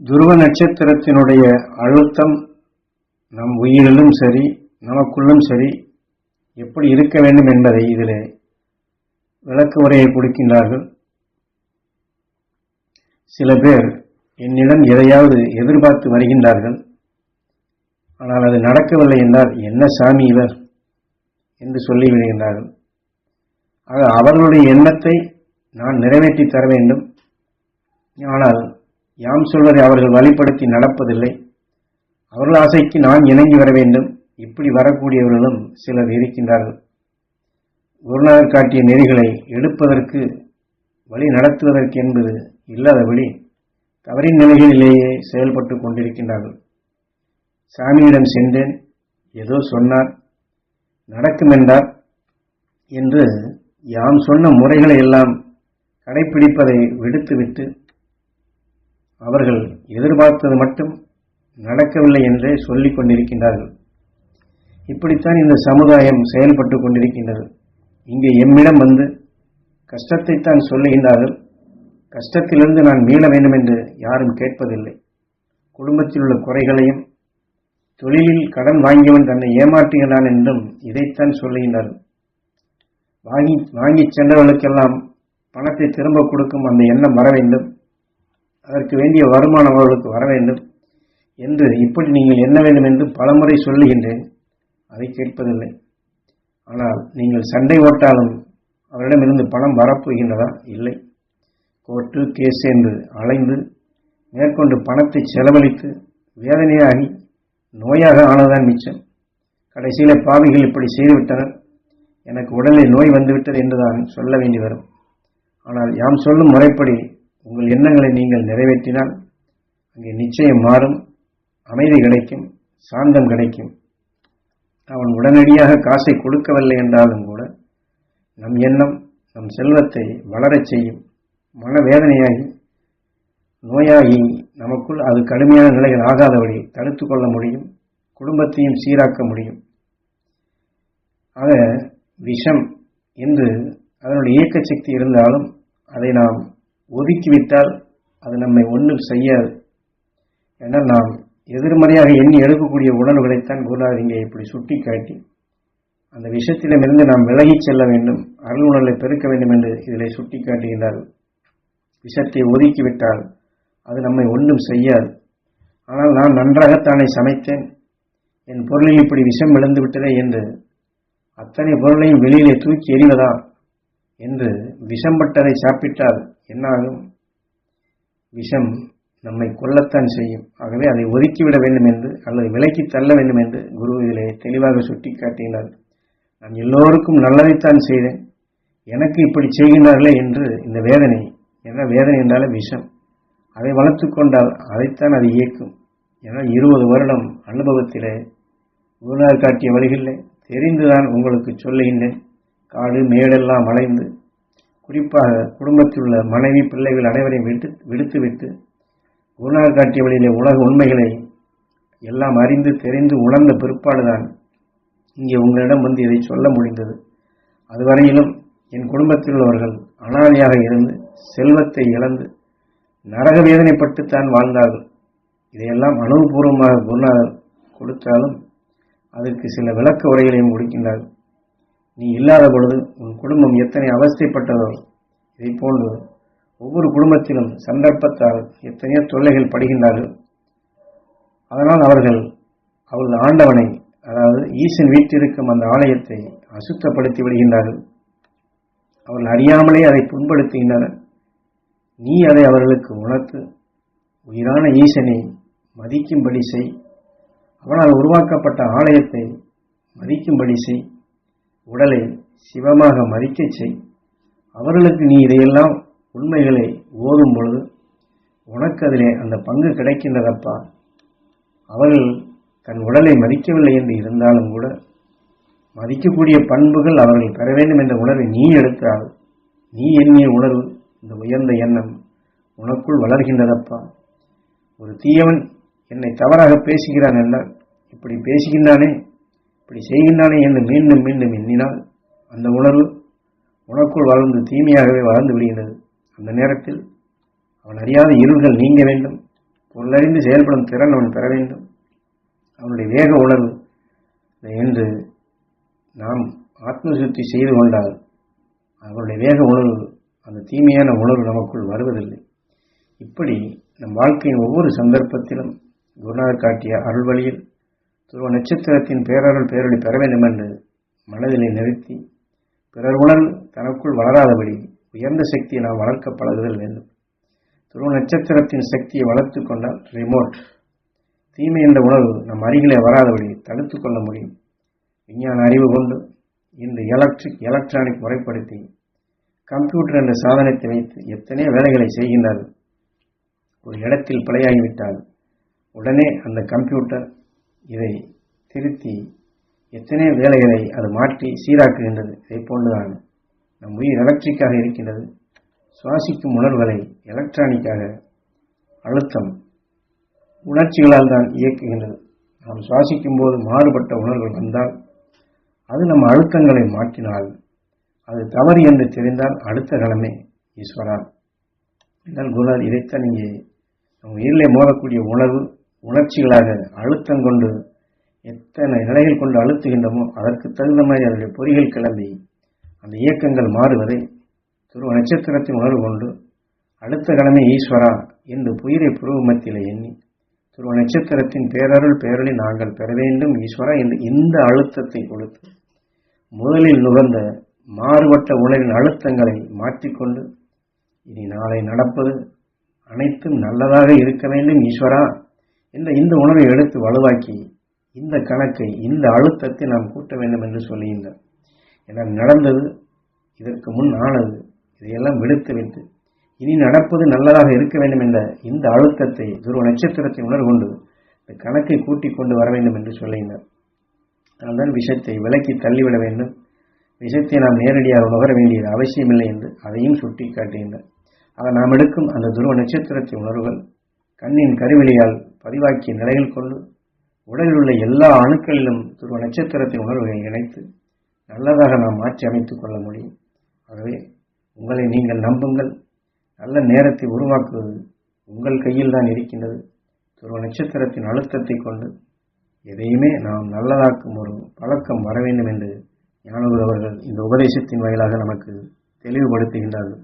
துருவ நட்சத்திரத்தினுடைய அழுத்தம் நம் உயிரிலும் சரி நமக்குள்ளும் சரி எப்படி இருக்க வேண்டும் என்பதை இதிலே விளக்க உரையை கொடுக்கின்றார்கள். சில பேர் என்னிடம் எதையாவது எதிர்பார்த்து வருகின்றார்கள். ஆனால் அது நடக்கவில்லை என்றால் என்ன சாமி இவர் என்று சொல்லிவிடுகின்றார்கள். ஆக அவர்களுடைய எண்ணத்தை நான் நிறைவேற்றி தர வேண்டும். ஆனால் யாம் சொல்வதை அவர்கள் வழிப்படுத்தி நடப்பதில்லை. அவர்கள் ஆசைக்கு நான் இணங்கி வர வேண்டும். இப்படி வரக்கூடியவர்களும் சிலர் இருக்கின்றார்கள். குருநாதர் காட்டிய நெறிகளை எடுப்பதற்கு வழி நடத்துவதற்கு என்பது இல்லாதபடி தவறின் நிலைகளிலேயே செயல்பட்டு கொண்டிருக்கின்றார்கள். சாமியிடம் சென்றேன், ஏதோ சொன்னார், நடக்கும் என்றார் என்று யாம் சொன்ன முறைகளை எல்லாம் கடைபிடிப்பதை விடுத்துவிட்டு அவர்கள் எதிர்பார்த்தது மட்டும் நடக்கவில்லை என்றே சொல்லிக் கொண்டிருக்கின்றார்கள். இப்படித்தான் இந்த சமுதாயம் செயல்பட்டு கொண்டிருக்கின்றது. இங்கே எம்மிடம் வந்து கஷ்டத்தைத்தான் சொல்லுகின்றார்கள். கஷ்டத்திலிருந்து நான் மீள வேண்டும் என்று யாரும் கேட்பதில்லை. குடும்பத்தில் உள்ள குறைகளையும் தொழிலில் கடன் வாங்கியவன் தன்னை ஏமாற்றுகிறான் என்றும் இதைத்தான் சொல்லுகின்றார்கள். வாங்கி சென்றவர்களுக்கெல்லாம் பணத்தை திரும்ப கொடுக்கும் அந்த எண்ணம் வர வேண்டும், அதற்கு வேண்டிய வருமானம் அவர்களுக்கு வர வேண்டும் என்று இப்படி நீங்கள் என்ன வேண்டும் என்று பலமுறை சொல்லுகின்றேன். அதை கேட்பதில்லை. ஆனால் நீங்கள் சண்டை ஓட்டாலும் அவரிடமிருந்து பணம் வரப்போகின்றதா? இல்லை. கோர்ட்டு கேஸ் என்று அலைந்து மேற்கொண்டு பணத்தை செலவழித்து வேதனையாகி நோயாக ஆனதுதான் மிச்சம். கடைசியில் பாவிகள் இப்படி செய்துவிட்டனர், எனக்கு உடலில் நோய் வந்துவிட்டது என்றுதான் சொல்ல வேண்டி வரும். ஆனால் யாம் சொல்லும் முறைப்படி உங்கள் எண்ணங்களை நீங்கள் நிறைவேற்றினால் அங்கே நிச்சயம் மாறும், அமைதி கிடைக்கும், சாந்தம் கிடைக்கும். அவன் உடனடியாக காசை கொடுக்கவில்லை என்றாலும் கூட நம் எண்ணம் நம் செல்வத்தை வளரச் செய்யும். மனவேதனையாகி நோயாகி நமக்குள் அது கடுமையான நிலைகள் ஆகாதபடி தடுத்து கொள்ள முடியும், குடும்பத்தையும் சீராக்க முடியும். ஆக விஷம் என்று அதனுடைய இயக்க சக்தி இருந்தாலும் அதை நாம் ஒதுக்கிவிட்டால் அது நம்மை ஒன்றும் செய்யாது. ஏன்னா நாம் எதிர்மறையாக எண்ணி எடுக்கக்கூடிய உணர்வுகளைத்தான் குருநாதர் இங்கே இப்படி சுட்டி காட்டி அந்த விஷயத்திடமிருந்து நாம் விலகிச் செல்ல வேண்டும், அருள் உணர்வை பெருக்க வேண்டும் என்று இதிலே சுட்டி காட்டுகின்றார்கள். விஷத்தை ஒதுக்கிவிட்டால் அது நம்மை ஒன்றும் செய்யாது. ஆனால் நான் நன்றாகத்தானே சமைத்தேன், என் பொருளில் இப்படி விஷம் விழுந்து விட்டதே என்று அத்தனை பொருளையும் வெளியிலே தூக்கி எறிவதா என்று விஷம்பட்டதை சாப்பிட்டால் என்னாகும்? விஷம் நம்மை கொல்லத்தான் செய்யும். ஆகவே அதை ஒதுக்கிவிட வேண்டும் என்று அல்லது விலக்கி தள்ள வேண்டும் என்று குரு இதிலே தெளிவாக சுட்டி காட்டினார். நான் எல்லோருக்கும் நல்லதைத்தான் செய்தேன், எனக்கு இப்படி செய்கின்றார்களே என்று இந்த வேதனை, ஏன்னா வேதனை என்றாலே விஷம், அதை வளர்த்து கொண்டால் அதைத்தான் அது இயக்கும். ஏன்னா 20 வருடம் அனுபவத்திலே குருநாதர் காட்டிய வழிகளிலே தெரிந்துதான் உங்களுக்கு சொல்லுகின்றேன். காடு மேடெல்லாம் அலைந்து குறிப்பாக குடும்பத்தில் உள்ள மனைவி பிள்ளைகள் அனைவரையும் விடுத்துவிட்டு குருநாதர் காட்டிய வழியிலே உலக உண்மைகளை எல்லாம் அறிந்து தெரிந்து உணர்ந்த பிற்பாடுதான் இங்கே உங்களிடம் வந்து இதை சொல்ல முடிந்தது. அதுவரையிலும் என் குடும்பத்தில் உள்ளவர்கள் அனாதையாக இருந்து செல்வத்தை இழந்து நரக வேதனைப்பட்டுத்தான் வாழ்ந்தார்கள். இதையெல்லாம் அனுபவபூர்வமாக குருநாதர் கொடுத்தாலும் அதற்கு சில விளக்க உரைகளையும் கொடுக்கின்றார்கள். நீ இல்லாத பொழுது உன் குடும்பம் எத்தனை அவஸ்தைப்பட்டதோ இதை போன்று ஒவ்வொரு குடும்பத்திலும் சந்தர்ப்பத்தால் எத்தனையோ தொல்லைகள் படுகின்றார்கள். அதனால் அவர்கள் ஆண்டவனை, அதாவது ஈசன் வீட்டிற்கும் அந்த ஆலயத்தை அசுத்தப்படுத்தி விடுகின்றார்கள். அவர்கள் அறியாமலே அதை புண்படுத்துகின்றனர். நீ அதை அவர்களுக்கு உணர்த்து உயிரான ஈசனை மதிக்கும்படி செய், அவனால் உருவாக்கப்பட்ட ஆலயத்தை மதிக்கும்படி செய், உடலை சிவமாக மதிக்கச் செய். அவர்களுக்கு நீ இதையெல்லாம் உண்மைகளை ஓதும் பொழுது உனக்கு அதிலே அந்த பங்கு கிடைக்கின்றதப்பா. அவர்கள் தன் உடலை மதிக்கவில்லை என்று இருந்தாலும் கூட மதிக்கக்கூடிய பண்புகள் அவர்கள் பெற வேண்டும் என்ற உணர்வை நீ எடுத்தால், நீ எண்ணிய உணர்வு, இந்த உயர்ந்த எண்ணம் உனக்குள் வளர்கின்றதப்பா. ஒரு தீயவன் என்னை தவறாக பேசுகிறான் என்றால், இப்படி பேசுகின்றானே, இப்படி செய்கின்றானே என்று மீண்டும் மீண்டும் எண்ணினால் அந்த உணர்வு உனக்குள் வளர்ந்து தீமையாகவே வளர்ந்து விடுகின்றது. அந்த நேரத்தில் அவன் அறியாத இருள்கள் நீங்க வேண்டும், பொருளறிந்து செயல்படும் திறன் அவன் பெற வேண்டும். அவனுடைய வேக உணர்வு என்று நாம் ஆத்ம சுத்தி செய்து கொண்டால் அவனுடைய வேக உணர்வு, அந்த தீமையான உணர்வு நமக்குள் வருவதில்லை. இப்படி நம் வாழ்க்கையின் ஒவ்வொரு சந்தர்ப்பத்திலும் குருநாதர் காட்டிய அருள் வழியில் துருவ நட்சத்திரத்தின் பேரருள் பேரொளி பெற வேண்டும் என்று மனதிலே நிறுத்தி, பிறர் உணர்வு தனக்குள் வளராதபடி உயர்ந்த சக்தியை நாம் வளர்க்க பழகுதல் வேண்டும். துருவ நட்சத்திரத்தின் சக்தியை வளர்த்து கொண்டால் ரிமோட் தீமை என்ற உணர்வு நம் அருகிலே வராதபடி தடுத்து கொள்ள முடியும். விஞ்ஞான அறிவு கொண்டு இன்று எலக்ட்ரானிக் முறைப்படுத்தி கம்ப்யூட்டர் என்ற சாதனத்தை வைத்து எத்தனை வேலைகளை செய்கின்றார்கள். ஒரு இடத்தில் பிழையாகிவிட்டால் உடனே அந்த கம்ப்யூட்டர் இதை திருத்தி எத்தனை வேலைகளை அது மாற்றி சீராக்குகின்றது. இதை போன்றுதான் நம் உயிர் எலக்ட்ரிக்காக இருக்கின்றது. சுவாசிக்கும் உணர்வுகளை எலக்ட்ரானிக்காக அழுத்தம் உணர்ச்சிகளால் தான் இயக்குகின்றது. நாம் சுவாசிக்கும் போது மாறுபட்ட உணர்வுகள் வந்தால் அது நம்ம அழுத்தங்களை மாற்றினால் அது தவறு என்று தெரிந்தால் அடுத்த கணமே ஈஸ்வரா என்றால் குருநாதர் இதைத்தான் இங்கே நம் உயிரிலே மோதக்கூடிய உணர்ச்சிகளாக அழுத்தம் கொண்டு எத்தனை நிலைகள் கொண்டு அழுத்துகின்றமோ அதற்கு தகுந்த மாதிரி அதனுடைய பொறிகள் கிளம்பி அந்த இயக்கங்கள் மாறுவதை துருவ நட்சத்திரத்தின் உணர்வு கொண்டு அடுத்த கணமே ஈஸ்வரா என்று புயிரை புருவமத்திலே எண்ணி துருவ நட்சத்திரத்தின் பேரருள் பேரொளி நாங்கள் பெற வேண்டும் ஈஸ்வரா என்று இந்த அழுத்தத்தை கொடுத்து முதலில் நுகர்ந்த மாறுபட்ட உணர்வின் அழுத்தங்களை மாற்றிக்கொண்டு இனி நாளை நடப்பது அனைத்தும் நல்லதாக இருக்க வேண்டும் ஈஸ்வரா என்ற இந்த உணர்வை எடுத்து வலுவாக்கி இந்த கணக்கை இந்த அழுத்தத்தை நாம் கூட்ட வேண்டும் என்று சொல்லுகின்றார். என நடந்தது, இதற்கு முன் ஆனது, இதையெல்லாம் விடுத்துவிட்டு இனி நடப்பது நல்லதாக இருக்க வேண்டும் என்ற இந்த அழுத்தத்தை துருவ நட்சத்திரத்தை உணர்வு கொண்டு இந்த கணக்கை கூட்டிக் கொண்டு வர வேண்டும் என்று சொல்லுகின்றார். அதனால் விஷத்தை விலக்கி தள்ளிவிட வேண்டும். விஷத்தை நாம் நேரடியாக நுகர வேண்டியது அவசியமில்லை என்று அதையும் சுட்டி காட்டுகின்றார். ஆக நாம் எடுக்கும் அந்த துருவ நட்சத்திரத்தின் உணர்வுகள் கண்ணின் கருவிழியால் பதிவாக்கிய நிலைகள் கொண்டு உடலில் உள்ள எல்லா அணுக்களிலும் துருவ நட்சத்திரத்தின் உணர்வுகளை இணைத்து நல்லதாக நாம் மாற்றி அமைத்துக் கொள்ள முடியும். ஆகவே உங்களை நீங்கள் நம்புங்கள். நல்ல நேரத்தை உருவாக்குவது உங்கள் கையில் தான் இருக்கின்றது. துருவ நட்சத்திரத்தின் அழுத்தத்தை கொண்டு எதையுமே நாம் நல்லதாக்கும் ஒரு பழக்கம் வர வேண்டும் என்று ஞானகுரு அவர்கள் இந்த உபதேசத்தின் வாயிலாக நமக்கு தெளிவுபடுத்துகின்றார்கள்.